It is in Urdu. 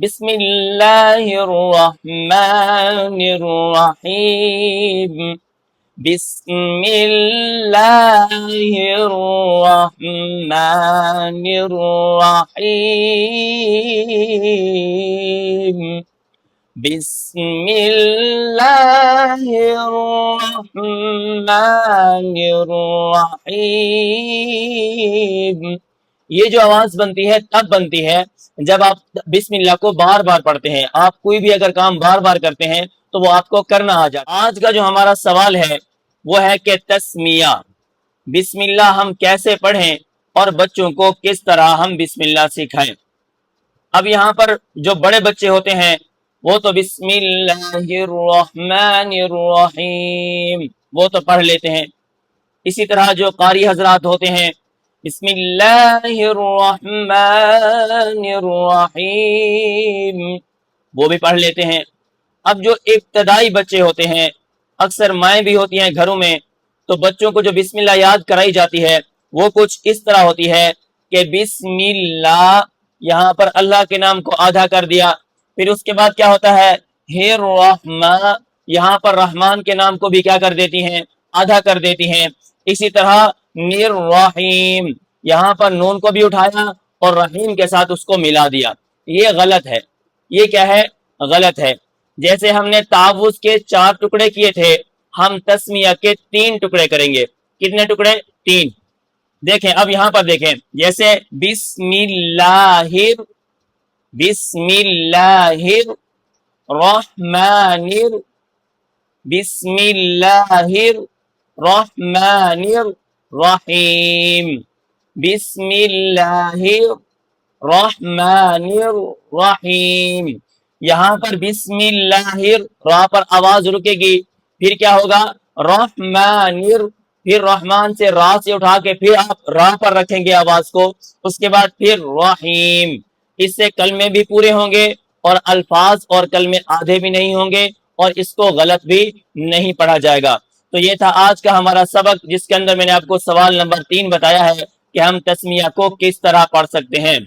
بسم اللہ الرحمن الرحیم، بسم اللہ الرحمن الرحیم، بسم اللہ الرحمن الرحیم۔ یہ جو آواز بنتی ہے تب بنتی ہے جب آپ بسم اللہ کو بار بار پڑھتے ہیں۔ آپ کوئی بھی اگر کام بار بار کرتے ہیں تو وہ آپ کو کرنا آ جاتا ہے۔ آج کا جو ہمارا سوال ہے وہ ہے کہ تسمیہ، بسم اللہ ہم کیسے پڑھیں اور بچوں کو کس طرح ہم بسم اللہ سکھائیں۔ اب یہاں پر جو بڑے بچے ہوتے ہیں وہ تو بسم اللہ الرحمن الرحیم وہ تو پڑھ لیتے ہیں۔ اسی طرح جو قاری حضرات ہوتے ہیں بسم اللہ الرحمن الرحیم وہ بھی پڑھ لیتے ہیں۔ اب جو ابتدائی بچے ہوتے ہیں، اکثر مائیں بھی ہوتی ہیں گھروں میں، تو بچوں کو جو بسم اللہ یاد کرائی جاتی ہے وہ کچھ اس طرح ہوتی ہے کہ بسم اللہ، یہاں پر اللہ کے نام کو آدھا کر دیا، پھر اس کے بعد کیا ہوتا ہے الرحمن، یہاں پر رحمان کے نام کو بھی کیا کر دیتی ہیں، آدھا کر دیتی ہیں۔ اسی طرح الرحیم، یہاں پر نون کو بھی اٹھایا اور رحیم کے ساتھ اس کو ملا دیا۔ یہ غلط ہے، یہ کیا ہے، غلط ہے۔ جیسے ہم نے تعوذ کے 4 ٹکڑے کیے تھے، ہم تسمیہ کے 3 ٹکڑے کریں گے۔ کتنے ٹکڑے؟ 3۔ دیکھیں اب یہاں پر دیکھیں، جیسے بسم اللہ الرحمن، بسم اللہ الرحمن الرحیم، بسم اللہ الرحمن الرحیم۔ یہاں پر بسم اللہ را پر آواز رکے گی، پھر کیا ہوگا رحمان، پھر رحمان سے را سے اٹھا کے پھر آپ را پر رکھیں گے آواز کو، اس کے بعد پھر رحیم۔ اس سے کلمے بھی پورے ہوں گے اور الفاظ اور کلمے آدھے بھی نہیں ہوں گے اور اس کو غلط بھی نہیں پڑھا جائے گا۔ تو یہ تھا آج کا ہمارا سبق، جس کے اندر میں نے آپ کو سوال نمبر 3 بتایا ہے کہ ہم تسمیہ کو کس طرح پڑھ سکتے ہیں۔